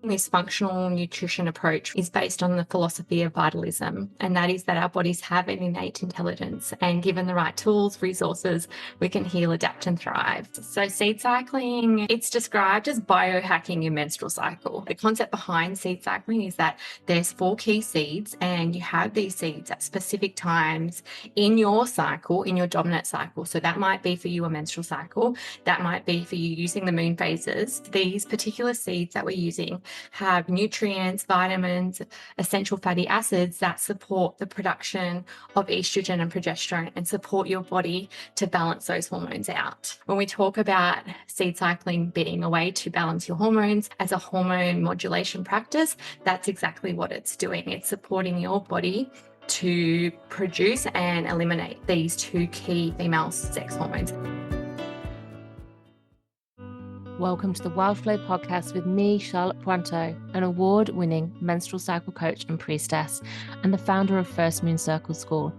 This functional nutrition approach is based on the philosophy of vitalism, and that is that our bodies have an innate intelligence, and given the right tools, resources, we can heal, adapt, and thrive. So seed cycling, it's described as biohacking your menstrual cycle. The concept behind seed cycling is that there's 4 key seeds, and you have these seeds at specific times in your cycle, in your dominant cycle. So that might be for you a menstrual cycle, that might be for you using the moon phases. These particular seeds that we're using have nutrients, vitamins, essential fatty acids that support the production of estrogen and progesterone and support your body to balance those hormones out. When we talk about seed cycling being a way to balance your hormones as a hormone modulation practice, that's exactly what it's doing. It's supporting your body to produce and eliminate these 2 key female sex hormones. Welcome to the Wild Flow podcast with me, Charlotte Puanto, an award-winning menstrual cycle coach and priestess, and the founder of First Moon Circle School.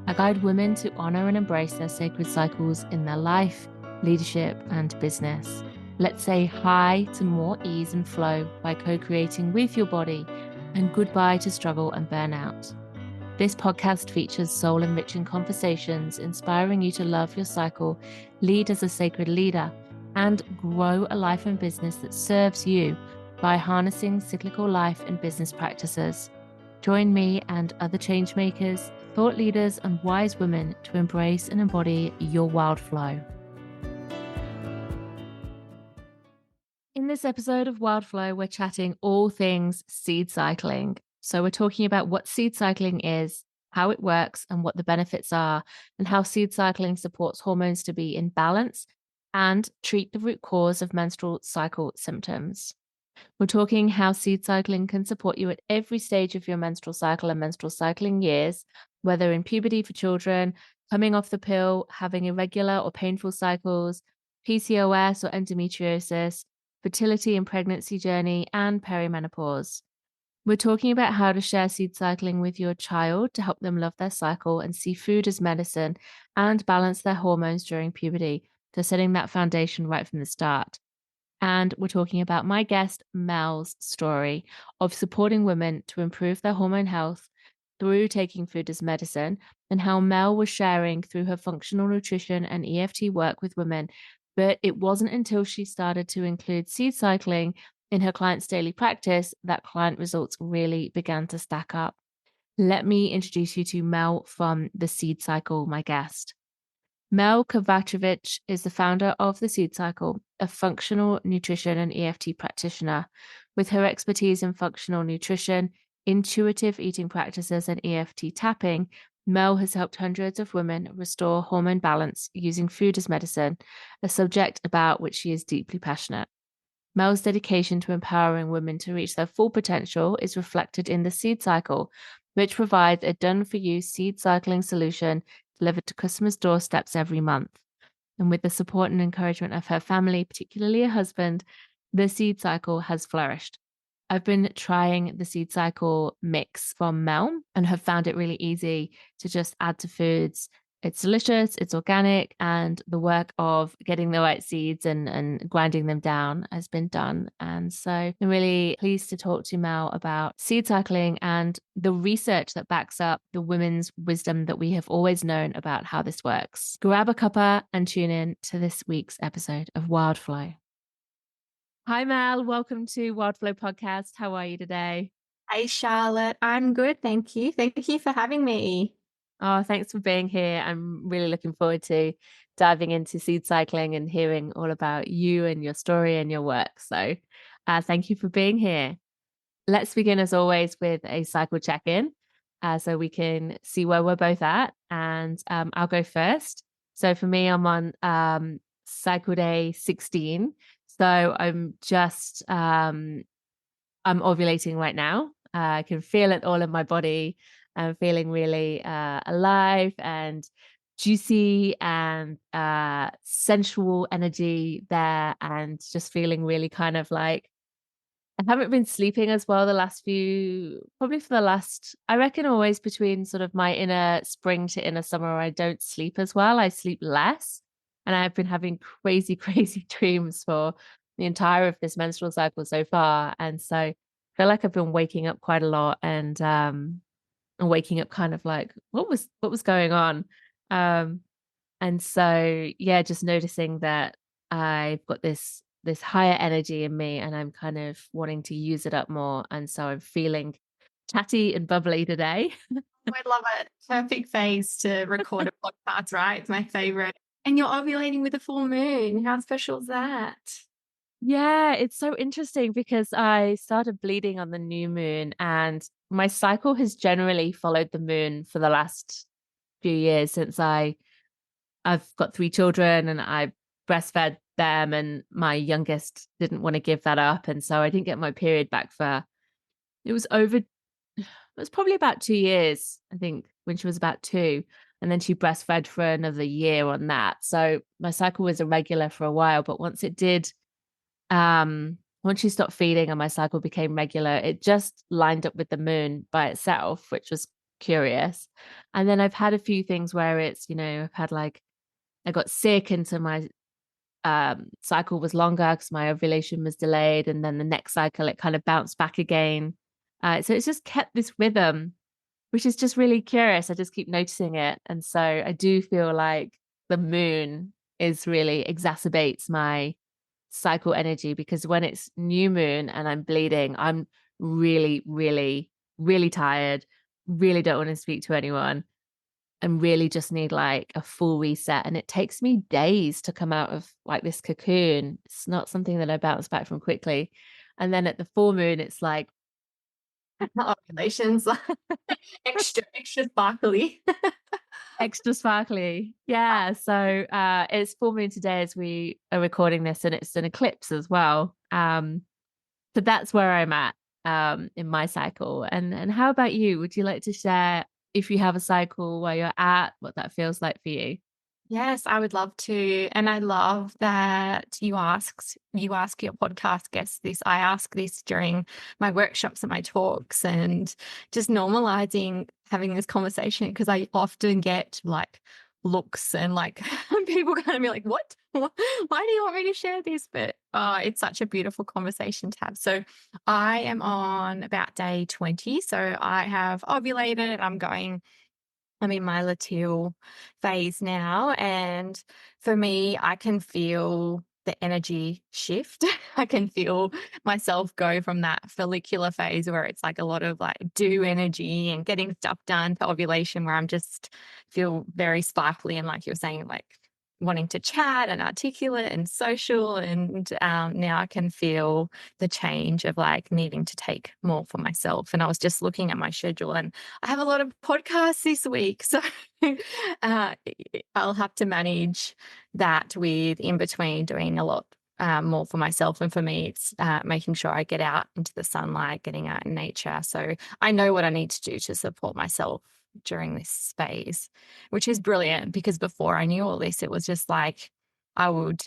I guide women to honor and embrace their sacred cycles in their life, leadership, and business. Let's say hi to more ease and flow by co-creating with your body, and goodbye to struggle and burnout. This podcast features soul-enriching conversations, inspiring you to love your cycle, lead as a sacred leader, and grow a life and business that serves you by harnessing cyclical life and business practices. Join me and other change makers, thought leaders, and wise women to embrace and embody your wild flow. In this episode of Wild Flow, we're chatting all things seed cycling. So we're talking about what seed cycling is, how it works, and what the benefits are, and how seed cycling supports hormones to be in balance and treat the root cause of menstrual cycle symptoms. We're talking how seed cycling can support you at every stage of your menstrual cycle and menstrual cycling years, whether in puberty for children, coming off the pill, having irregular or painful cycles, PCOS or endometriosis, fertility and pregnancy journey, and peri-menopause. We're talking about how to share seed cycling with your child to help them love their cycle and see food as medicine and balance their hormones during puberty. So setting that foundation right from the start. And we're talking about my guest, Mel's story of supporting women to improve their hormone health through taking food as medicine, and how Mel was sharing through her functional nutrition and EFT work with women. But it wasn't until she started to include seed cycling in her clients' daily practice that client results really began to stack up. Let me introduce you to Mel from The Seed Cycle, my guest. Mel Kovacevic is the founder of The Seed Cycle, a functional nutrition and EFT practitioner. With her expertise in functional nutrition, intuitive eating practices, and EFT tapping, Mel has helped hundreds of women restore hormone balance using food as medicine, a subject about which she is deeply passionate. Mel's dedication to empowering women to reach their full potential is reflected in The Seed Cycle, which provides a done-for-you seed cycling solution delivered to customers' doorsteps every month. And with the support and encouragement of her family, particularly her husband, the Seed Cycle has flourished. I've been trying the Seed Cycle mix from Mel and have found it really easy to just add to foods. It's delicious, it's organic, and the work of getting the right seeds and grinding them down has been done. And so I'm really pleased to talk to Mel about seed cycling and the research that backs up the women's wisdom that we have always known about how this works. Grab a cuppa and tune in to this week's episode of Wild Flow. Hi, Mel. Welcome to Wild Flow Podcast. How are you today? Hey, Charlotte. I'm good. Thank you. Thank you for having me. Oh, thanks for being here. I'm really looking forward to diving into seed cycling and hearing all about you and your story and your work. So thank you for being here. Let's begin, as always, with a cycle check-in so we can see where we're both at. And I'll go first. So for me, I'm on cycle day 16. So I'm just, I'm ovulating right now. I can feel it all in my body. I'm feeling really alive and juicy and sensual energy there, and just feeling really kind of like, I haven't been sleeping as well probably for the last, I reckon always between sort of my inner spring to inner summer, I don't sleep as well. I sleep less, and I've been having crazy dreams for the entire of this menstrual cycle so far. And so I feel like I've been waking up quite a lot and waking up kind of like, what was going on? Um, and so yeah, just noticing that I've got this higher energy in me and I'm kind of wanting to use it up more. And so I'm feeling chatty and bubbly today. I love it. Perfect phase to record a podcast, right? It's my favorite. And you're ovulating with a full moon. How special is that? Yeah, it's so interesting because I started bleeding on the new moon and my cycle has generally followed the moon for the last few years since I've got 3 children and I breastfed them and my youngest didn't want to give that up. And so I didn't get my period back for it was probably about 2 years, I think, when she was about 2. And then she breastfed for another year on that. So my cycle was irregular for a while, but once she stopped feeding and my cycle became regular, it just lined up with the moon by itself, which was curious. And then I've had a few things where I've had like I got sick and so my cycle was longer because my ovulation was delayed. And then the next cycle, it kind of bounced back again. So it's just kept this rhythm, which is just really curious. I just keep noticing it. And so I do feel like the moon is really exacerbates my cycle energy because when it's new moon and I'm bleeding, I'm really, really, really tired, really don't want to speak to anyone and really just need like a full reset. And it takes me days to come out of like this cocoon. It's not something that I bounce back from quickly. And then at the full moon, it's like Ovulations, extra sparkly. extra sparkly. Yeah. So it's full moon today as we are recording this, and it's an eclipse as well. So that's where I'm at in my cycle. And how about you? Would you like to share if you have a cycle where you're at, what that feels like for you? Yes, I would love to. And I love that you ask your podcast guests this. I ask this during my workshops and my talks and just normalizing having this conversation because I often get like looks and like people kind of be like, what? Why do you want me to share this? But it's such a beautiful conversation to have. So I am on about day 20. So I have ovulated. I'm in my luteal phase now. And for me, I can feel the energy shift. I can feel myself go from that follicular phase where it's like a lot of like do energy and getting stuff done to ovulation where I'm just feel very sparkly and like you're saying, like wanting to chat and articulate and social. And now I can feel the change of like needing to take more for myself. And I was just looking at my schedule and I have a lot of podcasts this week. So uh, I'll have to manage that with in between doing a lot more for myself. And for me, it's making sure I get out into the sunlight, getting out in nature. So I know what I need to do to support myself during this phase, which is brilliant because before I knew all this, it was just like I would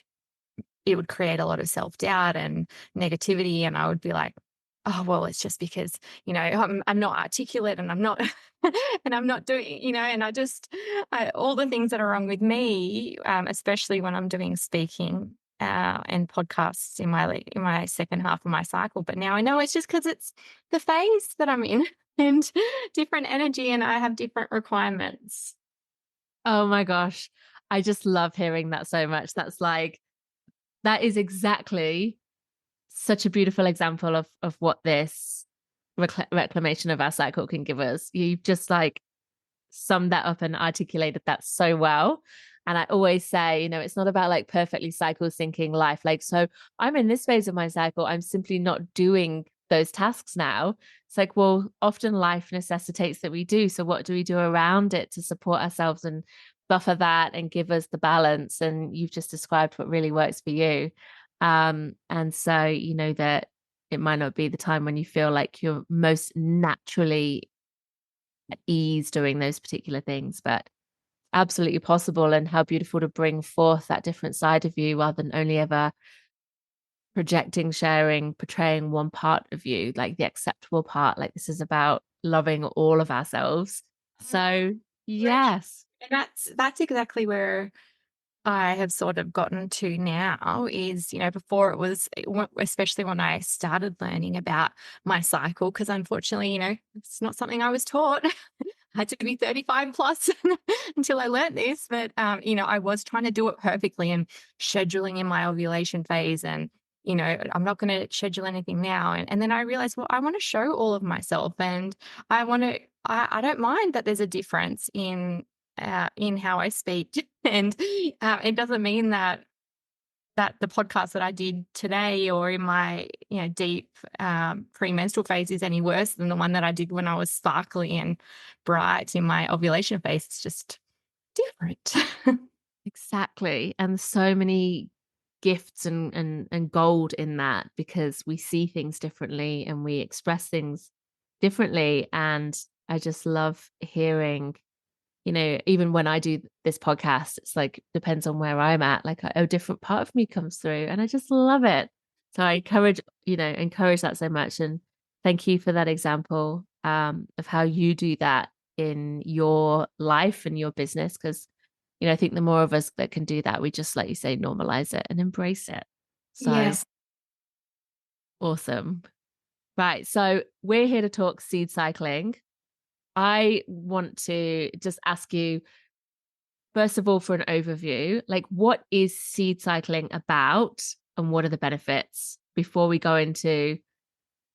it would create a lot of self-doubt and negativity. And I would be like, oh, well, it's just because, I'm not articulate and I'm not, and I'm not doing, and all the things that are wrong with me, especially when I'm doing speaking and podcasts in my second half of my cycle. But now I know it's just because it's the phase that I'm in and different energy and I have different requirements. Oh my gosh. I just love hearing that so much. That is exactly such a beautiful example of what this reclamation of our cycle can give us. You've just like summed that up and articulated that so well. And I always say, it's not about like perfectly cycle syncing life. Like, so I'm in this phase of my cycle. I'm simply not doing those tasks now. It's like, well, often life necessitates that we do. So what do we do around it to support ourselves and buffer that and give us the balance? And you've just described what really works for you. And so, that it might not be the time when you feel like you're most naturally at ease doing those particular things, but absolutely possible. And how beautiful to bring forth that different side of you rather than only ever projecting, sharing, portraying one part of you, like the acceptable part. Like this is about loving all of ourselves. So Great. yes. And that's exactly where I have sort of gotten to now is, before it was, especially when I started learning about my cycle, because unfortunately, it's not something I was taught. I had to be 35 plus until I learnt this. But, I was trying to do it perfectly and scheduling in my ovulation phase. And, I'm not going to schedule anything now. And then I realized, well, I want to show all of myself. And I don't mind that there's a difference in how I speak. And it doesn't mean that the podcast that I did today or in my deep premenstrual phase is any worse than the one that I did when I was sparkly and bright in my ovulation phase. It's just different. Exactly. And so many gifts and gold in that, because we see things differently and we express things differently. And I just love hearing, even when I do this podcast, it's like, depends on where I'm at, like a different part of me comes through, and I just love it. So I encourage that so much. And thank you for that example of how you do that in your life and your business. Because, I think the more of us that can do that, we just, like you say, normalize it and embrace it. So Yes. awesome. Right. So we're here to talk seed cycling. I want to just ask you, first of all, for an overview, like, what is seed cycling about and what are the benefits, before we go into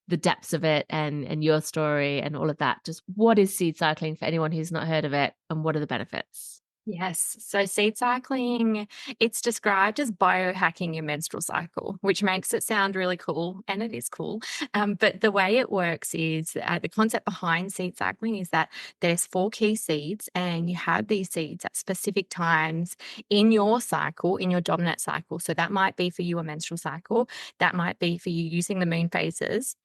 the depths of it and your story and all of that? Just what is seed cycling for anyone who's not heard of it, and what are the benefits? Yes. So seed cycling, it's described as biohacking your menstrual cycle, which makes it sound really cool. And it is cool. But the way it works is the concept behind seed cycling is that there's 4 key seeds, and you have these seeds at specific times in your cycle, in your dominant cycle. So that might be for you a menstrual cycle, that might be for you using the moon phases.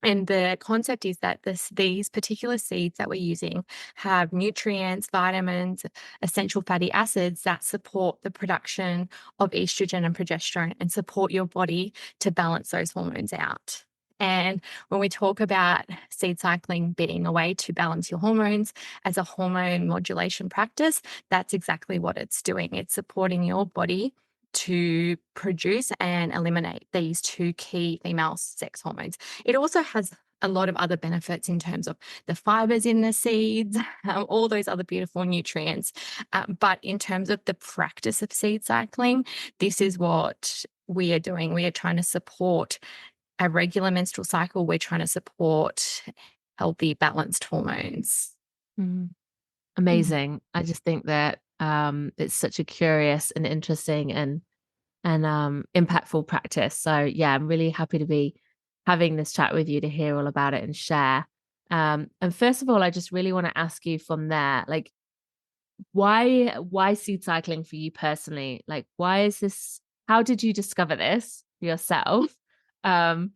And the concept is that these particular seeds that we're using have nutrients, vitamins, essential fatty acids that support the production of estrogen and progesterone and support your body to balance those hormones out. And when we talk about seed cycling being a way to balance your hormones as a hormone modulation practice, that's exactly what it's doing. It's supporting your body to produce and eliminate these 2 key female sex hormones. It also has a lot of other benefits in terms of the fibers in the seeds, all those other beautiful nutrients. But in terms of the practice of seed cycling, this is what we are doing. We are trying to support a regular menstrual cycle. We're trying to support healthy, balanced hormones. Mhm. Mm. Amazing. I just think that it's such a curious and interesting and impactful practice. So yeah, I'm really happy to be having this chat with you to hear all about it and share. And first of all, I just really want to ask you from there, like, why seed cycling for you personally? Like, why is this? How did you discover this for yourself? Um,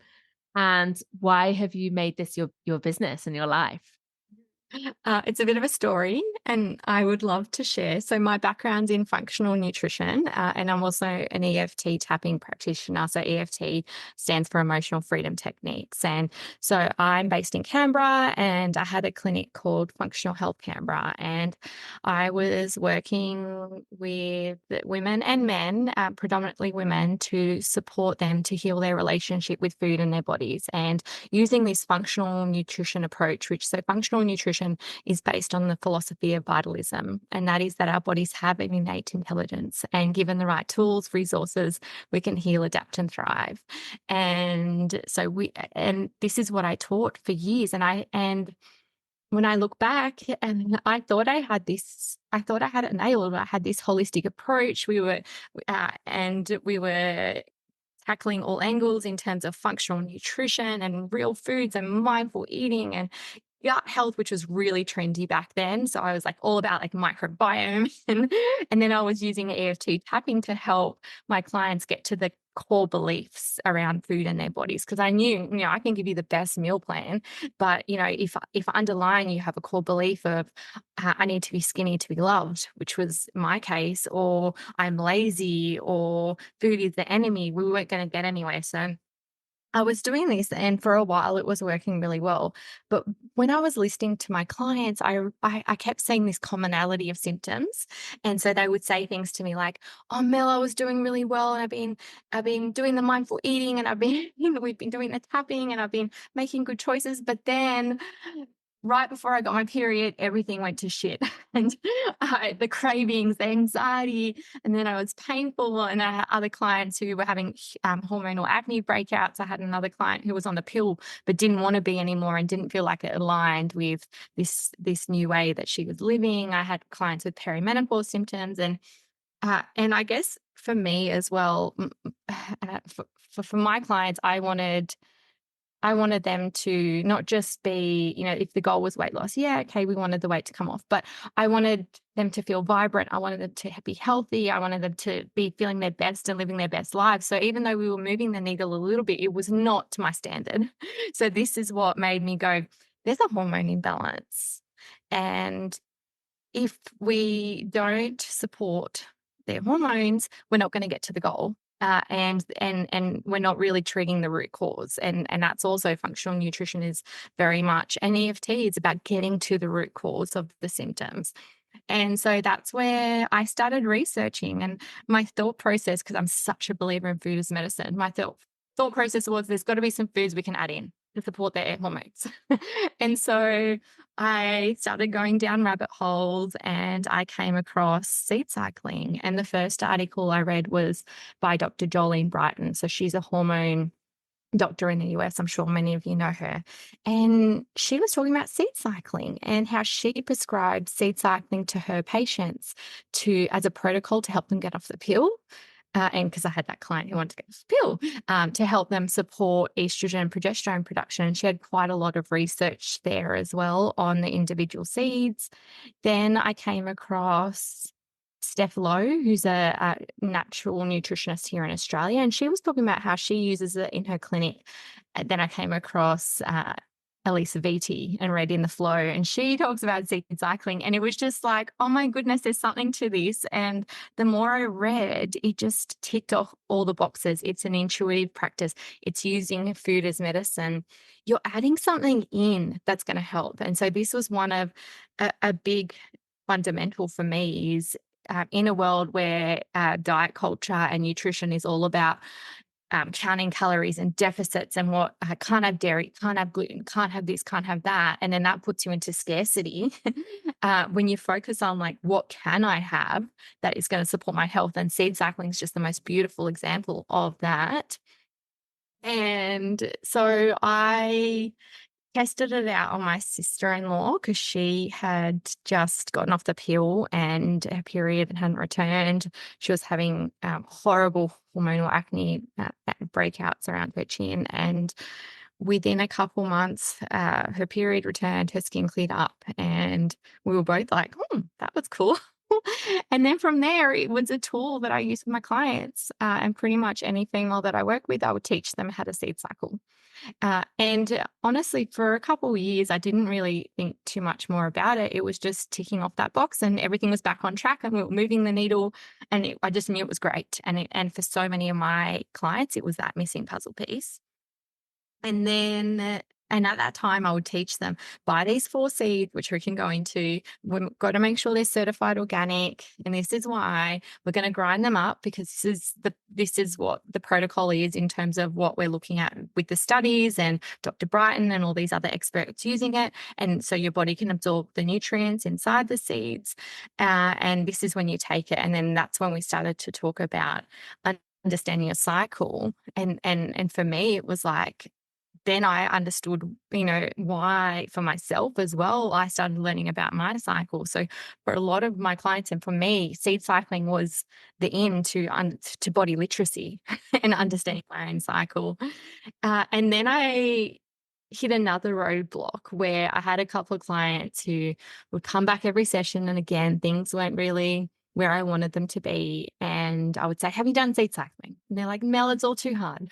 and why have you made this your business and your life? It's a bit of a story, and I would love to share. So, my background's in functional nutrition, and I'm also an EFT tapping practitioner. So, EFT stands for Emotional Freedom Techniques. And so, I'm based in Canberra, and I had a clinic called Functional Health Canberra. And I was working with women and men, predominantly women, to support them to heal their relationship with food and their bodies. And using this functional nutrition approach, which so functional nutrition is based on the philosophy of vitalism, and that is that our bodies have an innate intelligence, and given the right tools, resources, we can heal, adapt, and thrive. And this is what I taught for years. And when I look back, and I thought I had it nailed. I had this holistic approach. We were tackling all angles in terms of functional nutrition and real foods and mindful eating and gut health, which was really trendy back then. So I was like all about like microbiome and then I was using EFT tapping to help my clients get to the core beliefs around food and their bodies. Because I knew, I can give you the best meal plan, but if underlying you have a core belief of I need to be skinny to be loved, which was my case, or I'm lazy, or food is the enemy, we weren't going to get anywhere. So I was doing this, and for a while it was working really well. But when I was listening to my clients, I kept seeing this commonality of symptoms. And so they would say things to me like, "Oh, Mel, I was doing really well, and I've been doing the mindful eating, and I've been we've been doing the tapping, and I've been making good choices. But then right before I got my period, everything went to shit. And the cravings, the anxiety, and then I was painful. And I had other clients who were having hormonal acne breakouts. I had another client who was on the pill but didn't want to be anymore and didn't feel like it aligned with this new way that she was living. I had clients with peri-menopause symptoms, and I guess for me as well, for my clients, I wanted them to not just be, if the goal was weight loss, yeah, okay, we wanted the weight to come off, but I wanted them to feel vibrant. I wanted them to be healthy. I wanted them to be feeling their best and living their best lives. So even though we were moving the needle a little bit, it was not to my standard. So this is what made me go, there's a hormone imbalance. And if we don't support their hormones, we're not going to get to the goal. And we're not really treating the root cause. And that's also functional nutrition is very much, and EFT is about getting to the root cause of the symptoms. And so that's where I started researching, and my thought process, because I'm such a believer in food as medicine, my thought process was there's got to be some foods we can add in to support their hormones. And so I started going down rabbit holes, and I came across seed cycling. And the first article I read was by Dr. Jolene Brighton. So she's a hormone doctor in the US. I'm sure many of you know her. And she was talking about seed cycling and how she prescribed seed cycling to her patients as a protocol to help them get off the pill. And because I had that client who wanted to get off the pill, to help them support estrogen and progesterone production. And she had quite a lot of research there as well on the individual seeds. Then I came across Steph Lowe, who's a natural nutritionist here in Australia, and she was talking about how she uses it in her clinic. And then I came across Elisa Vitti and read In the Flow, and she talks about seed cycling, and it was just like, oh my goodness, there's something to this. And the more I read, it just ticked off all the boxes. It's an intuitive practice. It's using food as medicine. You're adding something in that's going to help. And so this was one of a big fundamental for me is in a world where diet culture and nutrition is all about counting calories and deficits and what can't have dairy, can't have gluten, can't have this, can't have that. And then that puts you into scarcity. When you focus on like, what can I have that is going to support my health? And seed cycling is just the most beautiful example of that. And so I tested it out on my sister-in-law because she had just gotten off the pill and her period hadn't returned. She was having horrible hormonal acne breakouts around her chin. And within a couple months, her period returned, her skin cleared up, and we were both like, that was cool. And then from there, it was a tool that I use with my clients. And pretty much any female that I work with, I would teach them how to seed cycle. And honestly, for a couple of years, I didn't really think too much more about it. It was just ticking off that box and everything was back on track and we were moving the needle, and I just knew it was great. And for so many of my clients, it was that missing puzzle piece. And at that time, I would teach them, buy these 4 seeds, which we can go into. We've got to make sure they're certified organic. And this is why we're going to grind them up, because this is what the protocol is in terms of what we're looking at with the studies and Dr. Brighton and all these other experts using it. And so your body can absorb the nutrients inside the seeds. And this is when you take it. And then that's when we started to talk about understanding your cycle. And for me, it was like, then I understood, why for myself as well, I started learning about my cycle. So for a lot of my clients and for me, seed cycling was the in to body literacy and understanding my own cycle. And then I hit another roadblock where I had a couple of clients who would come back every session. And again, things weren't really where I wanted them to be. And I would say, have you done seed cycling? And they're like, Mel, it's all too hard.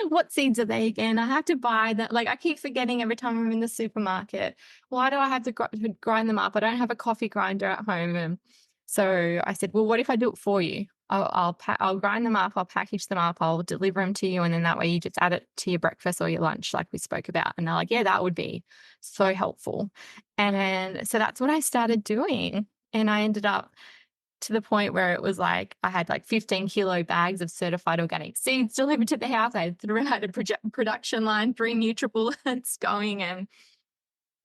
What seeds are they again? I have to buy that. Like, I keep forgetting every time I'm in the supermarket. Why do I have to grind them up? I don't have a coffee grinder at home. And so I said, well, what if I do it for you? I'll grind them up, I'll package them up, I'll deliver them to you, and then that way you just add it to your breakfast or your lunch like we spoke about. And they're like, yeah, that would be so helpful. And so that's what I started doing. And I ended up to the point where it was like I had like 15-kilo bags of certified organic seeds delivered to the house. I had a production line, 3 NutriBullets going,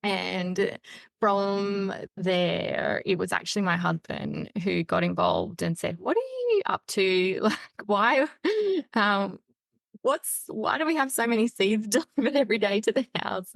and from there, it was actually my husband who got involved and said, "What are you up to? Like, why? Um, why do we have so many seeds delivered every day to the house?"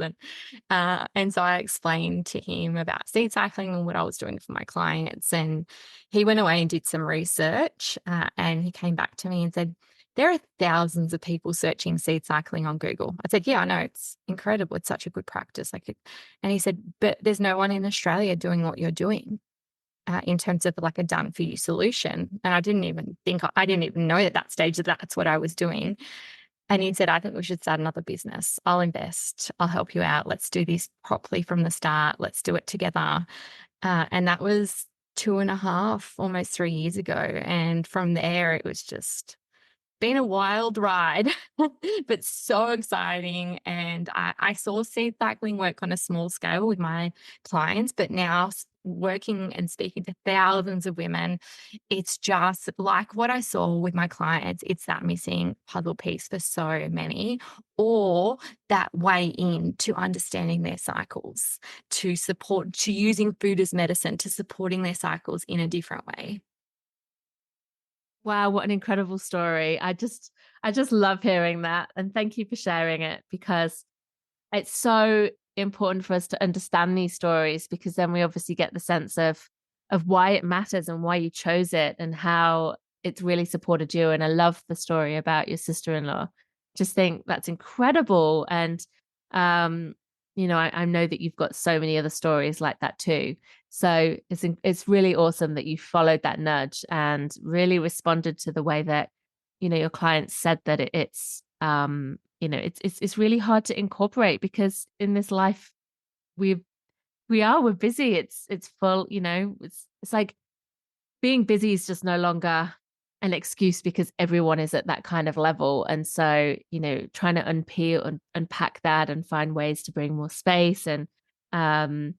And so I explained to him about seed cycling and what I was doing for my clients. And he went away and did some research, and he came back to me and said, there are thousands of people searching seed cycling on Google. I said, yeah, I know. It's incredible. It's such a good practice. And he said, but there's no one in Australia doing what you're doing. In terms of like a done for you solution. And I didn't even know at that stage that that's what I was doing. And he said, I think we should start another business. I'll invest. I'll help you out. Let's do this properly from the start. Let's do it together. And that was 2.5, almost 3 years ago. And from there, it was just been a wild ride, but so exciting. And I saw seed cycling work on a small scale with my clients, but now working and speaking to thousands of women, it's just like what I saw with my clients. It's that missing puzzle piece for so many, or that way in to understanding their cycles, to using food as medicine, to supporting their cycles in a different way. Wow, what an incredible story. I just love hearing that. And thank you for sharing it, because it's so important for us to understand these stories, because then we obviously get the sense of why it matters and why you chose it and how it's really supported you. And I love the story about your sister-in-law. Just think that's incredible. And um, I know that you've got so many other stories like that too. So it's really awesome that you followed that nudge and really responded to the way that your clients said that it's really hard to incorporate, because in this life we we're busy. It's full. It's like being busy is just no longer an excuse, because everyone is at that kind of level. And so trying to unpeel and unpack that and find ways to bring more space and um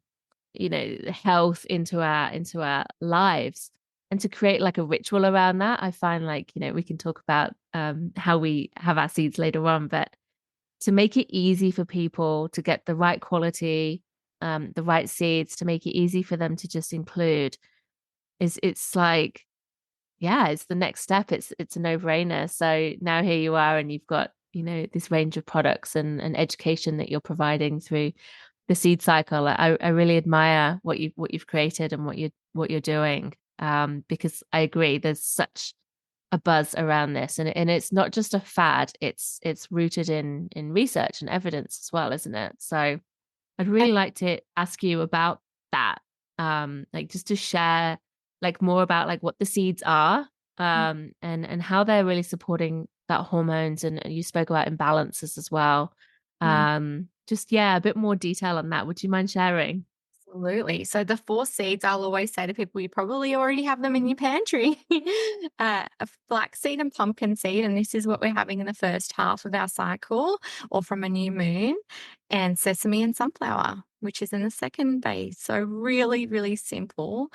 health into our lives, and to create like a ritual around that. I find, like, we can talk about how we have our seeds later on, but to make it easy for people to get the right quality, the right seeds, to make it easy for them to just include, it's like, yeah, it's the next step. It's a no-brainer. So now here you are, and you've got this range of products and education that you're providing through the seed cycle. I really admire what you've created and what you're doing, because I agree, there's such a buzz around this, and it's not just a fad. It's rooted in research and evidence as well, isn't it? So I'd really like to ask you about that, like just to share like more about like what the seeds are, and how they're really supporting that hormones, and you spoke about imbalances as well. Mm. Just, yeah, a bit more detail on that. Would you mind sharing? Absolutely. So the 4 seeds, I'll always say to people, you probably already have them in your pantry. A flaxseed and pumpkin seed, and this is what we're having in the first half of our cycle, or from a new moon, and sesame and sunflower, which is in the second base. So really, really simple.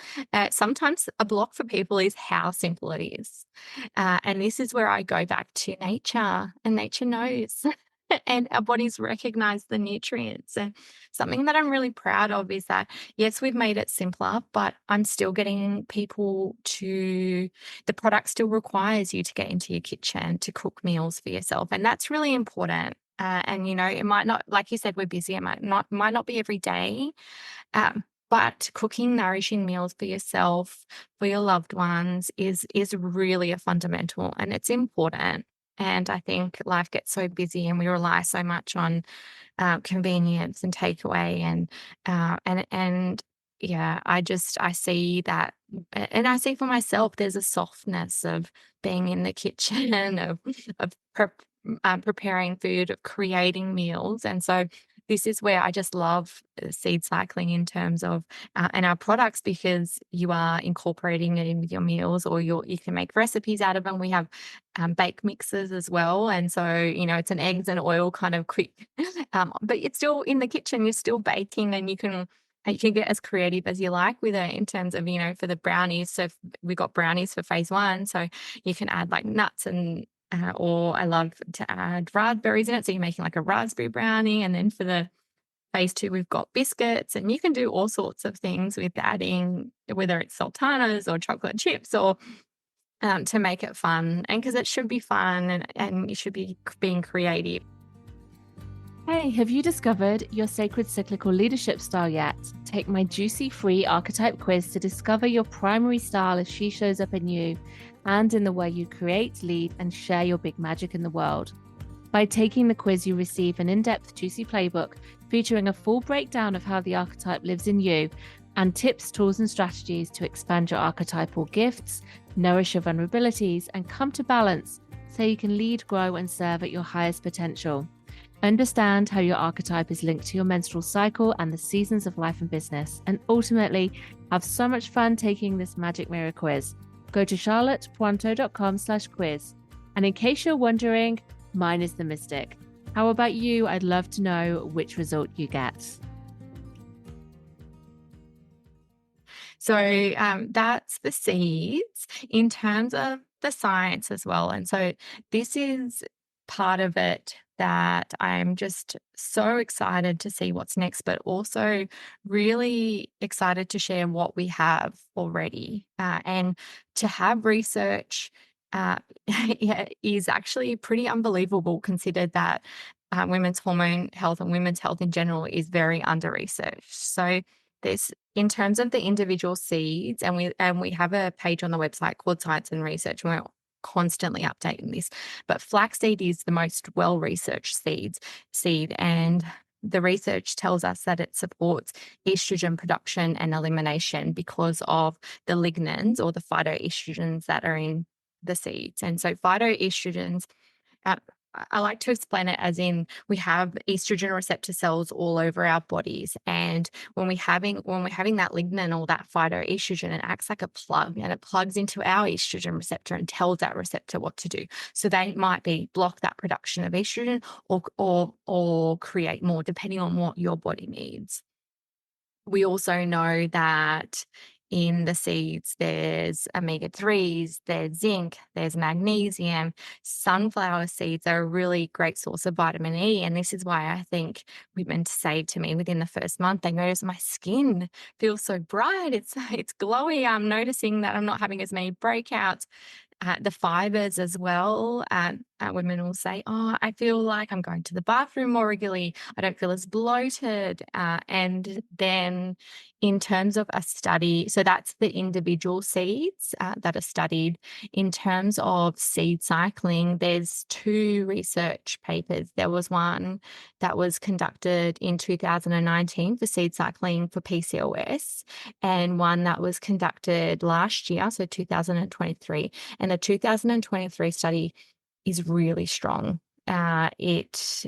Sometimes a block for people is how simple it is. And this is where I go back to nature, and nature knows. And our bodies recognize the nutrients. And something that I'm really proud of is that, yes, we've made it simpler, but I'm still getting people the product still requires you to get into your kitchen to cook meals for yourself. And that's really important. And, it might not, like you said, we're busy. It might not be every day. But cooking nourishing meals for yourself, for your loved ones is really a fundamental, and it's important. And I think life gets so busy and we rely so much on convenience and takeaway, and yeah, I see that, and I see for myself there's a softness of being in the kitchen, of preparing food, of creating meals, and so this is where I just love seed cycling in terms of and our products, because you are incorporating it in with your meals, or you can make recipes out of them. We have bake mixes as well, and so it's an eggs and oil kind of quick, but it's still in the kitchen. You're still baking, and you can get as creative as you like with it in terms of for the brownies. So we got brownies for phase 1, so you can add like nuts and or I love to add raspberries in it. So you're making like a raspberry brownie. And then for the phase 2, we've got biscuits, and you can do all sorts of things with adding, whether it's sultanas or chocolate chips, or to make it fun. And because it should be fun, and you should be being creative. Hey, have you discovered your sacred cyclical leadership style yet? Take my juicy free archetype quiz to discover your primary style as she shows up in you and in the way you create, lead, and share your big magic in the world. By taking the quiz, you receive an in-depth, juicy playbook featuring a full breakdown of how the archetype lives in you and tips, tools, and strategies to expand your archetypal gifts, nourish your vulnerabilities, and come to balance so you can lead, grow, and serve at your highest potential. Understand how your archetype is linked to your menstrual cycle and the seasons of life and business, and ultimately have so much fun taking this magic mirror quiz. Go to charlottepuanto.com/quiz. And in case you're wondering, mine is the mystic. How about you? I'd love to know which result you get. So that's the seeds in terms of the science as well. And so this is part of it that I'm just so excited to see what's next, but also really excited to share what we have already. And to have research is actually pretty unbelievable, considered that women's hormone health and women's health in general is very under-researched. So there's, in terms of the individual seeds, and we have a page on the website called Science and Research, and we're constantly updating this. But flaxseed is the most well-researched seed, and the research tells us that it supports estrogen production and elimination because of the lignans, or the phytoestrogens, that are in the seeds. And so phytoestrogens, I like to explain it as in, we have estrogen receptor cells all over our bodies, and when we're having that lignin or that phytoestrogen, it acts like a plug, and it plugs into our estrogen receptor and tells that receptor what to do. So they might be block that production of estrogen, or create more, depending on what your body needs. We also know that in the seeds, there's omega-3s, there's zinc, there's magnesium. Sunflower seeds are a really great source of vitamin E. And this is why I think women say to me within the first month, they notice my skin feels so bright. It's glowy. I'm noticing that I'm not having as many breakouts. The fibers as well. Women will say, "Oh, I feel like I'm going to the bathroom more regularly. I don't feel as bloated." And then, in terms of a study, so that's the individual seeds that are studied. In terms of seed cycling, there's 2 research papers. There was one that was conducted in 2019 for seed cycling for PCOS, and one that was conducted last year, so 2023. And the 2023 study is really strong. There's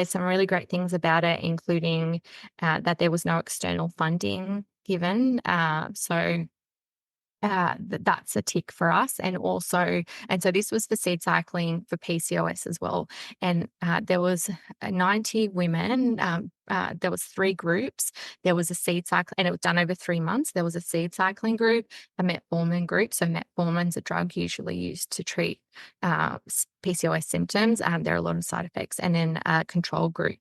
some really great things about it, including that there was no external funding given. That's a tick for us. And so this was for seed cycling for PCOS as well. And there was 90 women. There was 3 groups. There was a seed cycle, and it was done over 3 months. There was a seed cycling group, a metformin group. So metformin's a drug usually used to treat PCOS symptoms. There are a lot of side effects. And then a control group.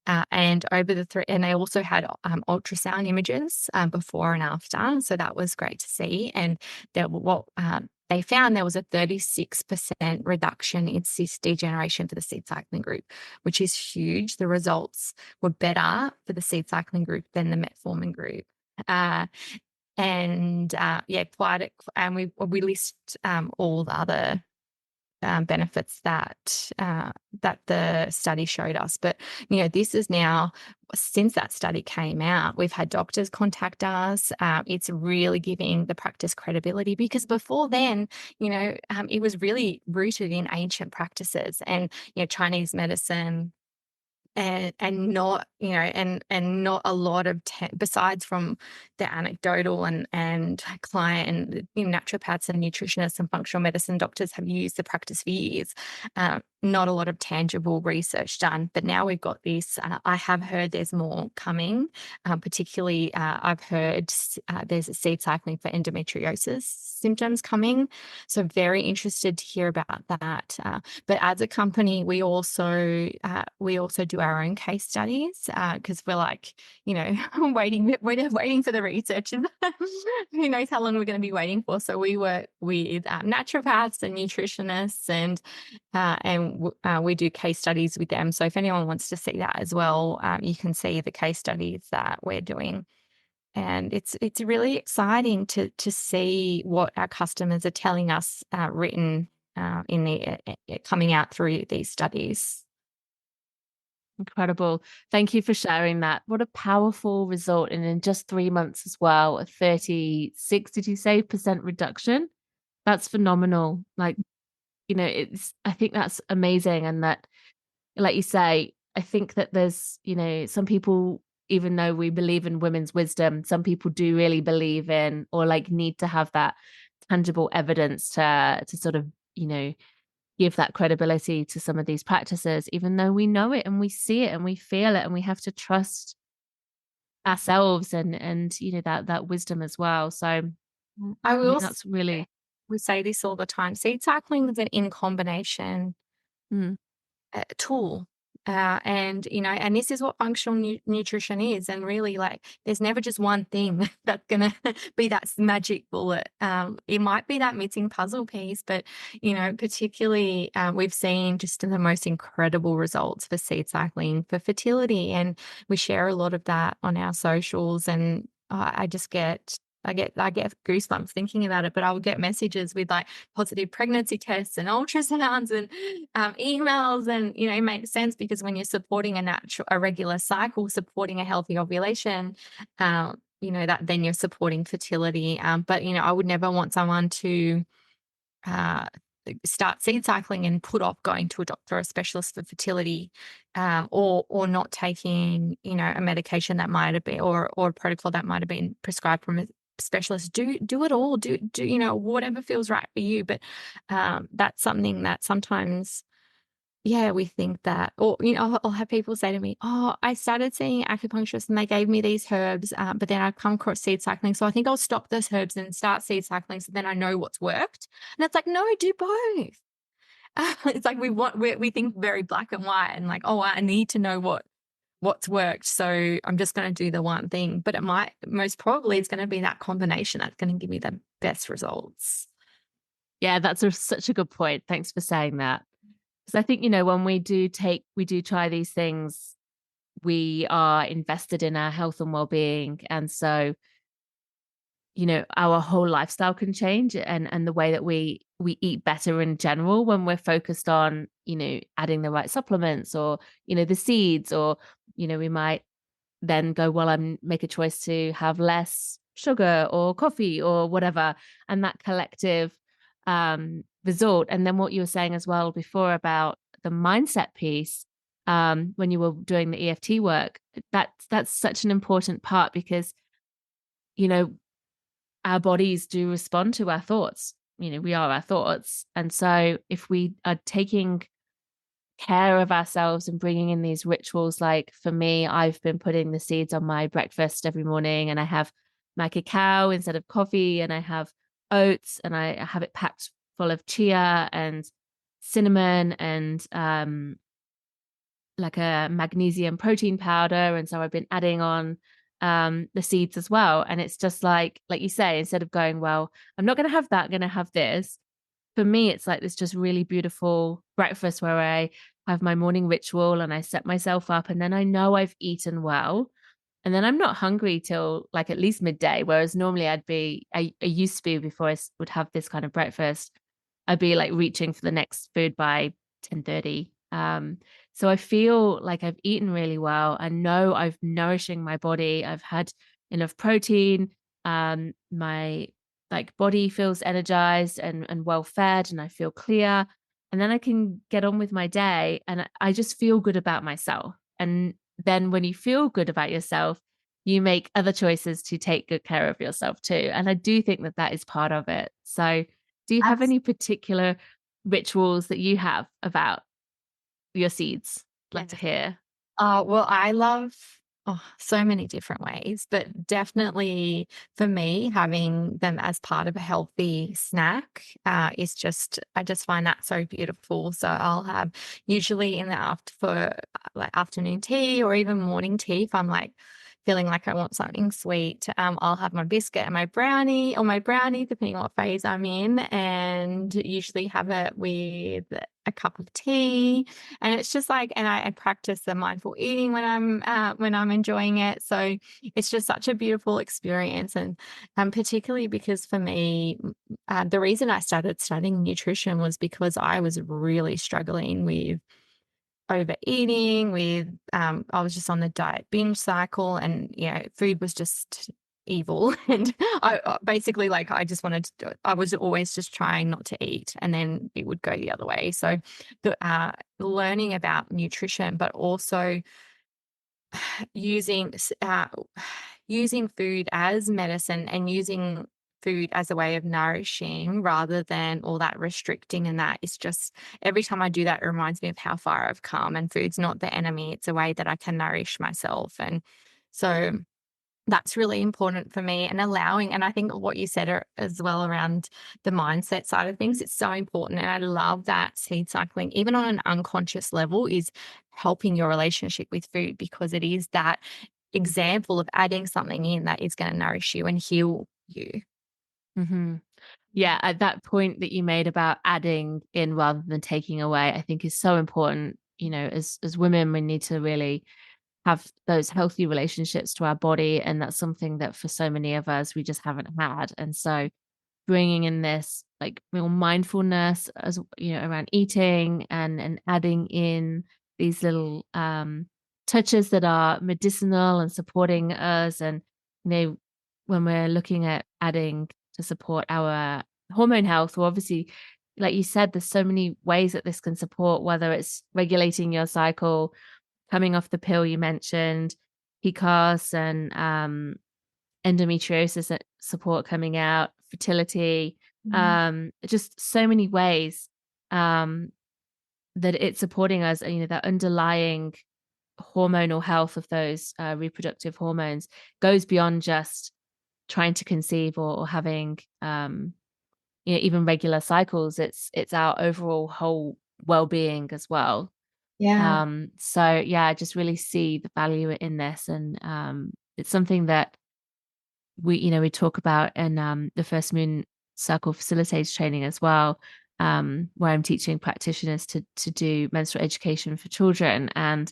And over the 3, and they also had ultrasound images before and after. So that was great to see. And they found there was a 36% reduction in cyst degeneration for the seed cycling group, which is huge. The results were better for the seed cycling group than the metformin group. And we list all the other benefits that the study showed us. But this is now, since that study came out, we've had doctors contact us. It's really giving the practice credibility, because before then, it was really rooted in ancient practices, and Chinese medicine and not, and not a lot of besides from the anecdotal and client and naturopaths and nutritionists and functional medicine doctors have used the practice for years. Not a lot of tangible research done, but now we've got this. I have heard there's more coming. Particularly, I've heard there's a seed cycling for endometriosis symptoms coming. So very interested to hear about that. But as a company, we also do our own case studies because we're like, we're waiting for the research, and who knows how long we're going to be waiting for. So we work with naturopaths and nutritionists, and we do case studies with them. So if anyone wants to see that as well, you can see the case studies that we're doing. And it's really exciting to see what our customers are telling us written in the coming out through these studies. Incredible. Thank you for sharing that. What a powerful result. And in just 3 months as well, a 36, did you say, % reduction? That's phenomenal. Like, I think that's amazing. And that, like you say, I think that there's, some people, even though we believe in women's wisdom, some people do really believe in, or like need to have that tangible evidence to sort of, give that credibility to some of these practices, even though we know it and we see it and we feel it, and we have to trust ourselves and that wisdom as well. So I will that's really, we say this all the time. Seed cycling is an in combination tool. And this is what functional nutrition is. And really, like, there's never just one thing that's going to be that magic bullet. It might be that missing puzzle piece, but, particularly we've seen just the most incredible results for seed cycling, for fertility. And we share a lot of that on our socials. And I get goosebumps thinking about it, but I will get messages with like positive pregnancy tests and ultrasounds and emails, and it makes sense because when you're supporting a regular cycle, supporting a healthy ovulation, that then you're supporting fertility. But I would never want someone to start seed cycling and put off going to a doctor or a specialist for fertility, or not taking a medication that might have been, or a protocol that might have been prescribed from a specialist. Do it all. Do whatever feels right for you. But that's something that sometimes, we think that, or I'll have people say to me, "Oh, I started seeing acupuncturists and they gave me these herbs, but then I've come across seed cycling, so I think I'll stop those herbs and start seed cycling, so then I know what's worked." And it's like, no, do both. It's like we think very black and white, and like, oh, I need to know what's worked, so I'm just going to do the one thing. But most probably it's going to be that combination that's going to give me the best results. Yeah, that's such a good point. Thanks for saying that. Because I think, when we do try these things, we are invested in our health and well-being. And so, our whole lifestyle can change, and the way that we eat better in general when we're focused on, adding the right supplements, or, the seeds, or, we might then go, well, I make a choice to have less sugar or coffee or whatever. And that collective result. And then what you were saying as well before about the mindset piece, when you were doing the EFT work, that's such an important part, because, our bodies do respond to our thoughts. We are our thoughts. And so if we are taking care of ourselves and bringing in these rituals, like for me, I've been putting the seeds on my breakfast every morning, and I have my cacao instead of coffee, and I have oats, and I have it packed full of chia and cinnamon and like a magnesium protein powder. And so I've been adding on the seeds as well. And it's just like you say, instead of going, well, I'm not going to have that, I'm going to have this. For me, it's like this just really beautiful breakfast where I have my morning ritual and I set myself up, and then I know I've eaten well. And then I'm not hungry till like at least midday. Whereas normally I used to be, before I would have this kind of breakfast, I'd be like reaching for the next food by 10:30. So I feel like I've eaten really well. I know I've nourishing my body. I've had enough protein. My like body feels energized and well fed, and I feel clear. And then I can get on with my day, and I just feel good about myself. And then when you feel good about yourself, you make other choices to take good care of yourself too. And I do think that that is part of it. So, do you have any particular rituals that you have about your seeds? I'd love to hear. Well, I love so many different ways, but definitely for me, having them as part of a healthy snack is I just find that so beautiful. So I'll have usually in the like afternoon tea or even morning tea if I'm like feeling like I want something sweet. I'll have my biscuit and my brownie, depending on what phase I'm in, and usually have it with a cup of tea. And it's just like, and I practice the mindful eating when I'm enjoying it. So it's just such a beautiful experience, and particularly because for me, the reason I started studying nutrition was because I was really struggling with overeating, with I was just on the diet binge cycle, and food was just evil. And basically, like, I just wanted to, I was always just trying not to eat, and then it would go the other way. So the learning about nutrition, but also using using food as medicine and using food as a way of nourishing rather than all that restricting, and that is just every time I do that, it reminds me of how far I've come, and food's not the enemy, it's a way that I can nourish myself. And so that's really important for me, and allowing, and I think what you said as well around the mindset side of things, it's so important. And I love that seed cycling, even on an unconscious level, is helping your relationship with food, because it is that example of adding something in that is going to nourish you and heal you. Mm-hmm. Yeah, at that point that you made about adding in rather than taking away, I think is so important. As women, we need to really have those healthy relationships to our body, and that's something that for so many of us we just haven't had. And so bringing in this like real mindfulness as around eating, and adding in these little touches that are medicinal and supporting us. And when we're looking at adding to support our hormone health, well, obviously, like you said, there's so many ways that this can support, whether it's regulating your cycle, coming off the pill you mentioned, PCOS and endometriosis support coming out, fertility, Mhm. just so many ways um, that it's supporting us. And that underlying hormonal health of those reproductive hormones goes beyond just trying to conceive, or having even regular cycles. It's our overall whole well-being as well. Yeah. So yeah, I just really see the value in this. And it's something that we talk about in the First Moon Circle facilitates training as well, where I'm teaching practitioners to do menstrual education for children. And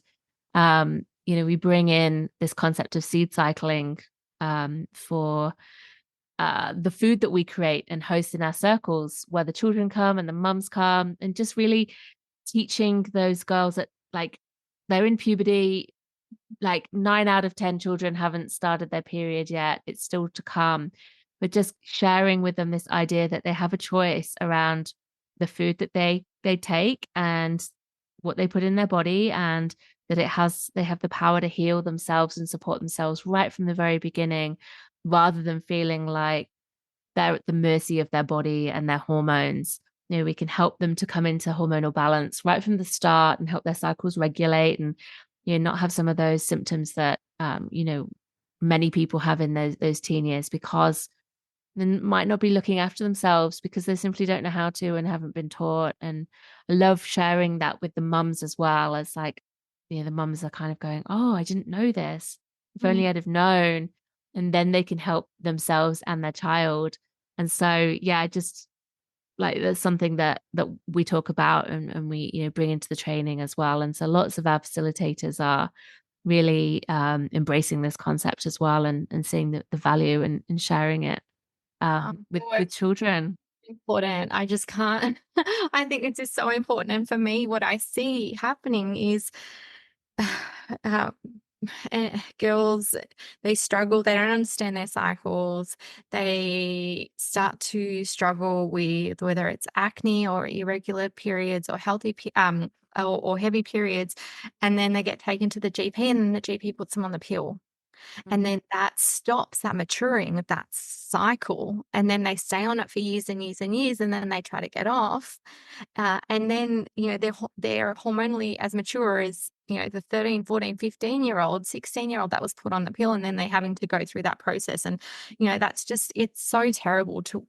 we bring in this concept of seed cycling for the food that we create and host in our circles, where the children come and the mums come, and just really teaching those girls that, like, they're in puberty, like 9 out of 10 children haven't started their period yet. It's still to come. But just sharing with them this idea that they have a choice around the food that they take and what they put in their body, and that they have the power to heal themselves and support themselves right from the very beginning, rather than feeling like they're at the mercy of their body and their hormones. We can help them to come into hormonal balance right from the start and help their cycles regulate, and not have some of those symptoms that many people have in those teen years, because they might not be looking after themselves because they simply don't know how to and haven't been taught. And I love sharing that with the mums as well, as like, the mums are kind of going, oh, I didn't know this. If only I'd have known. And then they can help themselves and their child. And so, yeah, just like, that's something that we talk about, and we bring into the training as well. And so lots of our facilitators are really embracing this concept as well, and seeing the value, and sharing it with children. Important. I just can't. I think it's just so important. And for me, what I see happening is uh, girls, they struggle, they don't understand their cycles, they start to struggle with whether it's acne or irregular periods or or heavy periods, and then they get taken to the GP, and then the GP puts them on the pill. And then that stops that maturing of that cycle. And then they stay on it for years and years and years. And then they try to get off. And then, they're hormonally as mature as, the 13, 14, 15-year-old, 16-year-old that was put on the pill. And then they're having to go through that process. And, that's just, it's so terrible so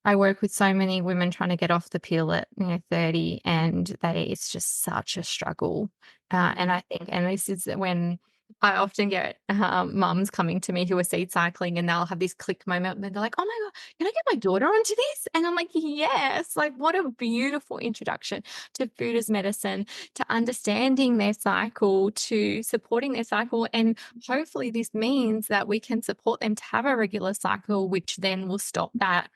I work with so many women trying to get off the pill at 30, and it's just such a struggle. And I think, and this is when I often get mums coming to me who are seed cycling, and they'll have this click moment and they're like, "Oh my God, can I get my daughter onto this?" And I'm like, yes, like what a beautiful introduction to food as medicine, to understanding their cycle, to supporting their cycle. And hopefully this means that we can support them to have a regular cycle, which then will stop that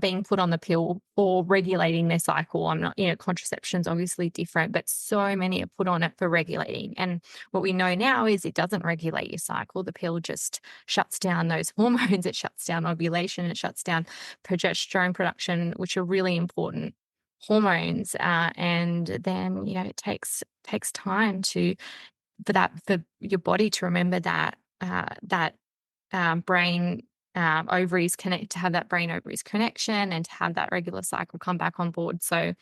being put on the pill or regulating their cycle. I'm not, contraception's obviously different, but so many are put on it for regulating. And what we know now is it doesn't regulate your cycle. The pill just shuts down those hormones. It shuts down ovulation. It shuts down progesterone production, which are really important hormones. And then, it takes time for your body to remember that brain ovaries connect, to have that brain ovaries connection and to have that regular cycle come back on board. So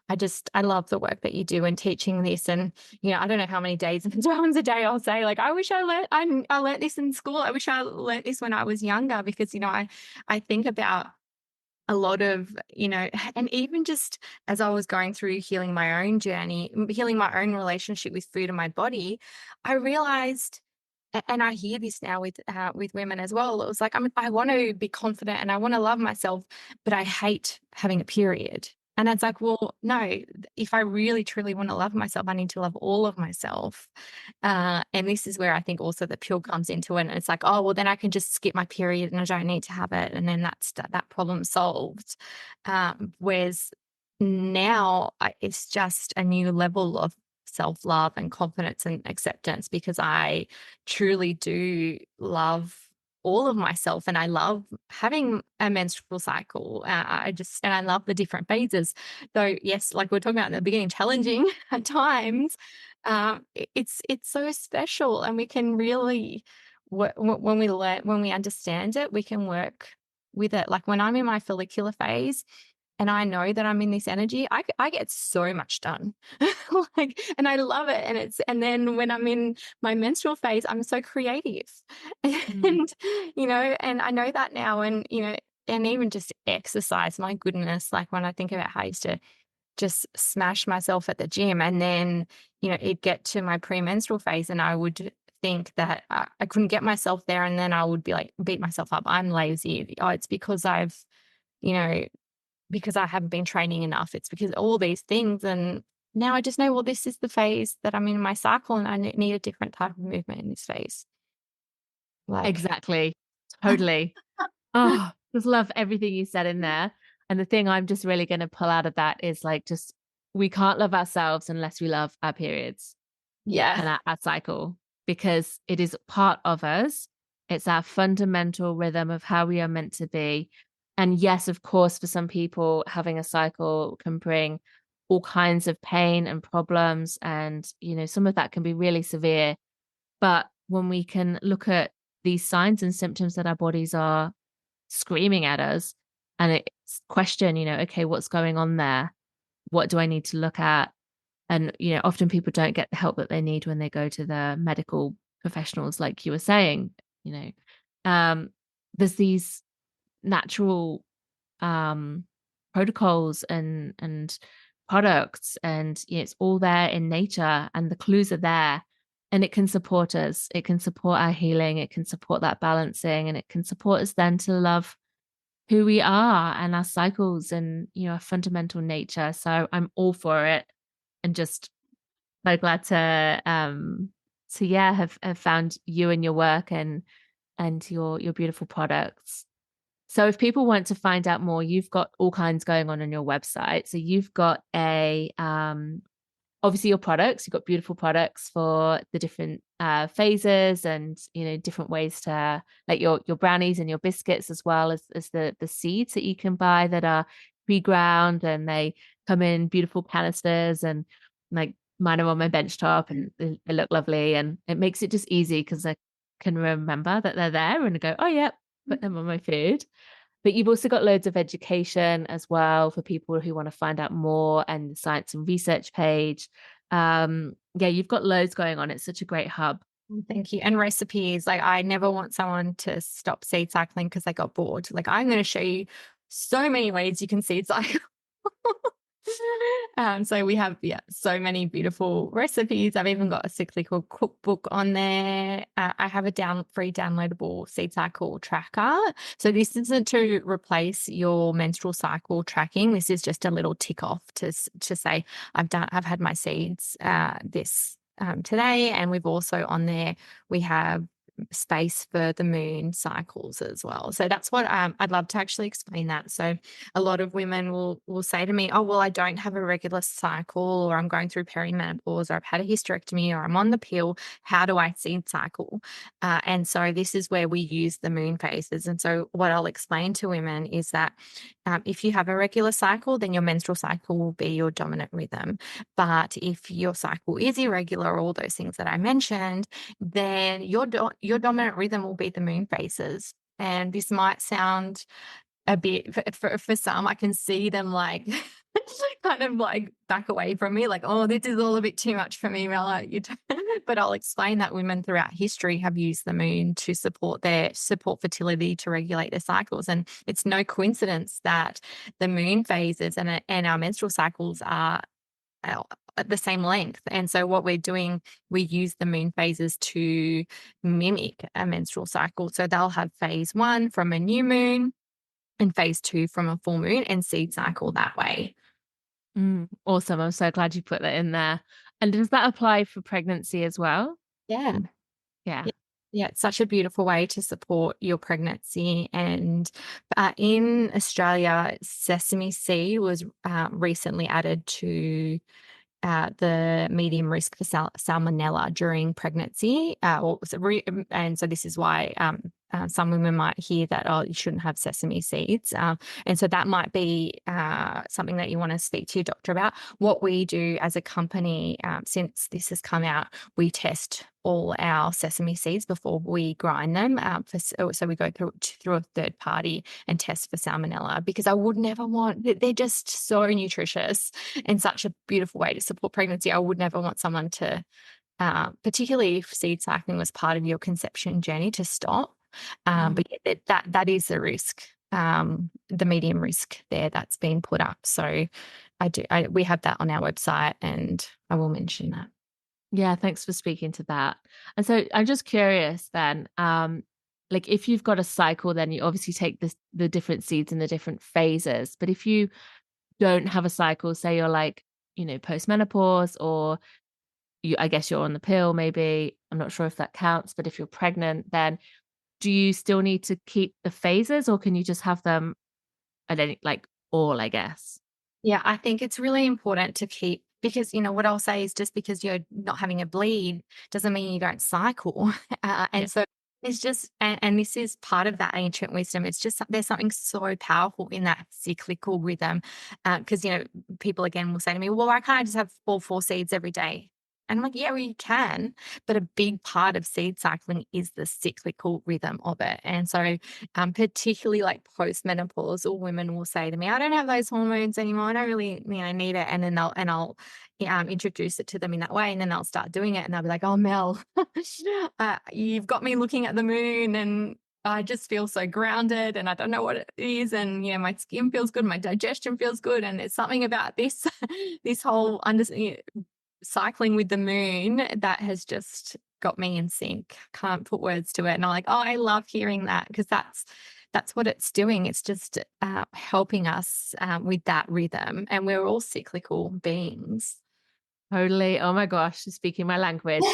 I love the work that you do in teaching this. And, I don't know how many days and times a day I'll say, like, I wish I learned this in school. I wish I learned this when I was younger, because, I think about a lot of, and even just as I was going through healing my own journey, healing my own relationship with food and my body, I realized, and I hear this now with women as well. It was like, I want to be confident and I want to love myself, but I hate having a period. And it's like, well, no, if I really truly want to love myself, I need to love all of myself. And this is where I think also the pill comes into it. And it's like, oh, well, then I can just skip my period and I don't need to have it. And then that's that problem solved. Whereas now it's just a new level of self-love and confidence and acceptance, because I truly do love all of myself, and I love having a menstrual cycle. And I love the different phases. Though, yes, like we are talking about in the beginning, challenging at times. It's so special, and we can really, when we understand it, we can work with it. Like when I'm in my follicular phase, and I know that I'm in this energy, I get so much done. And I love it. And then when I'm in my menstrual phase, I'm so creative. And, and I know that now. And, and even just exercise, my goodness, like when I think about how I used to just smash myself at the gym, and then, it'd get to my premenstrual phase and I would think that I couldn't get myself there. And then I would be like, beat myself up. I'm lazy. Oh, it's because you know, because I haven't been training enough. It's because all these things. And now I just know, well, this is the phase that I'm in my cycle, and I need a different type of movement in this phase. Exactly. Totally. Oh, just love everything you said in there. And the thing I'm just really going to pull out of that is like, just, we can't love ourselves unless we love our periods and our cycle, because it is part of us. It's our fundamental rhythm of how we are meant to be. And yes, of course, for some people, having a cycle can bring all kinds of pain and problems. And, some of that can be really severe. But when we can look at these signs and symptoms that our bodies are screaming at us, and it's question, okay, what's going on there? What do I need to look at? And, often people don't get the help that they need when they go to the medical professionals, like you were saying, there's these natural protocols and products, and it's all there in nature, and the clues are there, and it can support us. It can support our healing. It can support that balancing, and it can support us then to love who we are and our cycles and, our fundamental nature. So I'm all for it, and just so glad have found you and your work and your beautiful products. So if people want to find out more, you've got all kinds going on your website. So you've got obviously your products, you've got beautiful products for the different phases, and different ways to, like, your brownies and your biscuits, as well as the seeds that you can buy that are pre-ground, and they come in beautiful canisters, and like mine are on my bench top, and they look lovely, and it makes it just easy because I can remember that they're there and go, oh yeah, put them on my food. But you've also got loads of education as well for people who want to find out more, and the science and research page. Yeah, you've got loads going on. It's such a great hub. Thank you. And recipes. Like, I never want someone to stop seed cycling because they got bored. Like, I'm going to show you so many ways you can seed cycle. So we have, so many beautiful recipes. I've even got a cyclical cookbook on there. I have a free downloadable seed cycle tracker. So this isn't to replace your menstrual cycle tracking. This is just a little tick off to say I've had my seeds this today. And we've also on there, we have space for the moon cycles as well. So that's what I'd love to actually explain that. So a lot of women will say to me, oh, well, I don't have a regular cycle, or I'm going through peri-menopause, or I've had a hysterectomy, or I'm on the pill. How do I seed cycle? And so this is where we use the moon phases. And so what I'll explain to women is that if you have a regular cycle, then your menstrual cycle will be your dominant rhythm. But if your cycle is irregular, all those things that I mentioned, then your dominant rhythm will be the moon phases. And this might sound a bit, for some, I can see them like kind of like back away from me, like, oh, this is all a bit too much for me, Mella. But I'll explain that women throughout history have used the moon to support fertility, to regulate their cycles. And it's no coincidence that the moon phases and our menstrual cycles are at the same length. And so what we're doing, we use the moon phases to mimic a menstrual cycle. So they'll have phase 1 from a new moon and phase 2 from a full moon, and seed cycle that way. Awesome. I'm so glad you put that in there. And does that apply for pregnancy as well? Yeah. Yeah. Yeah, it's such a beautiful way to support your pregnancy. And in Australia, sesame seed was recently added to the medium risk for salmonella during pregnancy. And so this is why some women might hear that, oh, you shouldn't have sesame seeds. And so that might be something that you want to speak to your doctor about. What we do as a company, since this has come out, we test all our sesame seeds before we grind them. So we go through a third party and test for salmonella, because I would never they're just so nutritious and such a beautiful way to support pregnancy. I would never want someone to, particularly if seed cycling was part of your conception journey, to stop. But that is the risk, the medium risk there that's been put up. So we have that on our website, and I will mention that. Yeah, thanks for speaking to that. And so I'm just curious then, like, if you've got a cycle, then you obviously take the different seeds in the different phases. But if you don't have a cycle, say you're like, post-menopause, or I guess you're on the pill, maybe, I'm not sure if that counts, but if you're pregnant, then do you still need to keep the phases, or can you just have them at any, like, all, I guess? Yeah, I think it's really important to keep, because, what I'll say is, just because you're not having a bleed doesn't mean you don't cycle. So it's just, and this is part of that ancient wisdom. It's just, there's something so powerful in that cyclical rhythm. Because, people again will say to me, well, why can't I just have all 4 seeds every day? And I'm like, yeah, well, you can, but a big part of seed cycling is the cyclical rhythm of it. And so particularly like post-menopausal women will say to me, I don't have those hormones anymore. I don't really, need it. And then I'll introduce it to them in that way. And then they'll start doing it, and they'll be like, oh, Mel, you've got me looking at the moon, and I just feel so grounded, and I don't know what it is. And, my skin feels good. My digestion feels good. And there's something about this, this whole cycling with the moon that has just got me in sync. Can't put words to it. And I'm like, oh, I love hearing that, because that's what it's doing. It's just helping us with that rhythm. And we're all cyclical beings. Totally. Oh my gosh, speaking my language.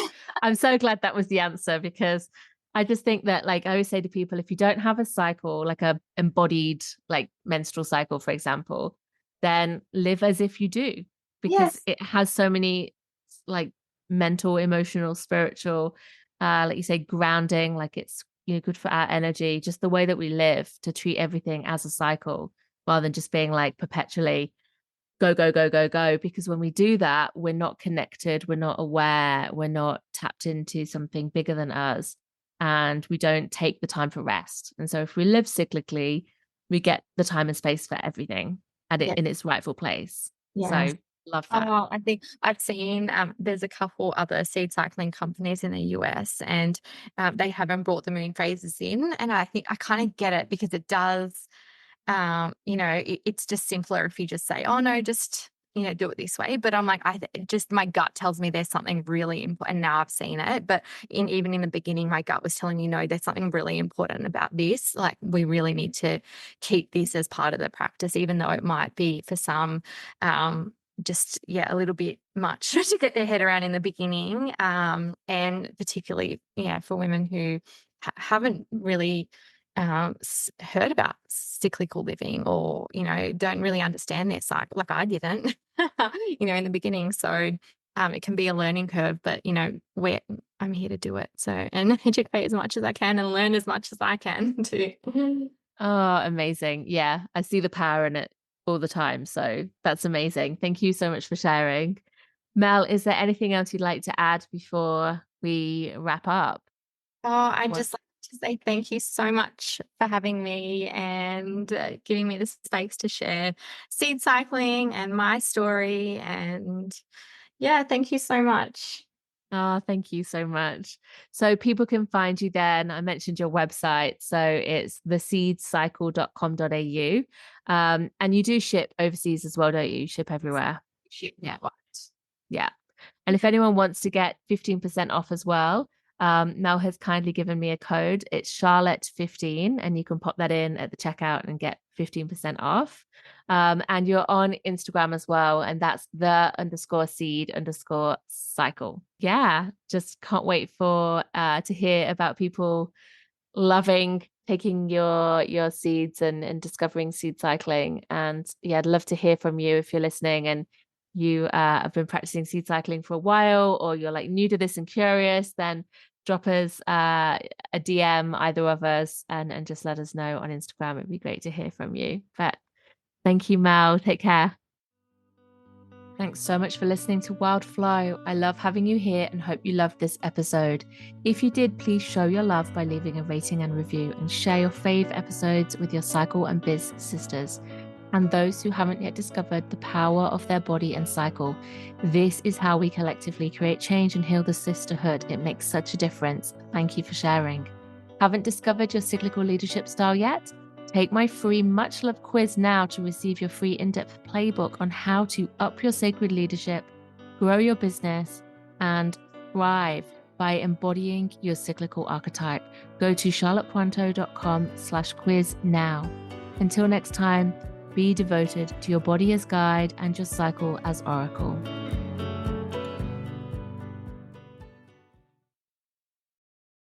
I'm so glad that was the answer, because I just think that, like, I always say to people, if you don't have a cycle, like a embodied, like menstrual cycle, for example, then live as if you do, because Yes. it has so many like mental, emotional, spiritual, like you say, grounding, like it's, good for our energy, just the way that we live, to treat everything as a cycle rather than just being like perpetually go, go, go, go, go. Because when we do that, we're not connected, we're not aware, we're not tapped into something bigger than us, and we don't take the time for rest. And so if we live cyclically, we get the time and space for everything and it Yeah. in its rightful place. Yeah. So love that. Oh, I think I've seen there's a couple other seed cycling companies in the US, and they haven't brought the moon phases in. And I think I kind of get it, because it does, it's just simpler if you just say, oh, no, just, do it this way. But I'm like, my gut tells me there's something really important. And now I've seen it. But even in the beginning, my gut was telling me, no, there's something really important about this. Like, we really need to keep this as part of the practice, even though it might be for some, just a little bit much to get their head around in the beginning, and particularly for women who haven't really heard about cyclical living, or don't really understand their cycle, like I didn't in the beginning. So it can be a learning curve, but I'm here to do it, so, and educate as much as I can and learn as much as I can too. Oh, amazing. Yeah, I see the power in it all the time. So that's amazing. Thank you so much for sharing. Mel, is there anything else you'd like to add before we wrap up? I What? just like to say thank you so much for having me, and giving me the space to share seed cycling and my story. And thank you so much. Oh, thank you so much. So people can find you then. I mentioned your website. So it's theseedcycle.com.au. And you do ship overseas as well, don't you? You ship everywhere. Yeah. Yeah. And if anyone wants to get 15% off as well, Mel has kindly given me a code. It's Charlotte15, and you can pop that in at the checkout and get 15% off. And you're on Instagram as well, and that's the_seed_cycle. Yeah, just can't wait for to hear about people loving taking your seeds and discovering seed cycling. And I'd love to hear from you if you're listening and you have been practicing seed cycling for a while, or you're like new to this and curious. Then drop us a DM, either of us, and just let us know on Instagram. It'd be great to hear from you. But thank you, Mel. Take care. Thanks so much for listening to Wild Flow. I love having you here and hope you loved this episode. If you did, please show your love by leaving a rating and review, and share your fave episodes with your cycle and biz sisters and those who haven't yet discovered the power of their body and cycle. This is how we collectively create change and heal the sisterhood. It makes such a difference. Thank you for sharing. Haven't discovered your cyclical leadership style yet? Take my free much loved quiz now to receive your free in-depth playbook on how to up your sacred leadership, grow your business, and thrive by embodying your cyclical archetype. Go to charlottepointo.com/quiz now. Until next time, be devoted to your body as guide and your cycle as oracle.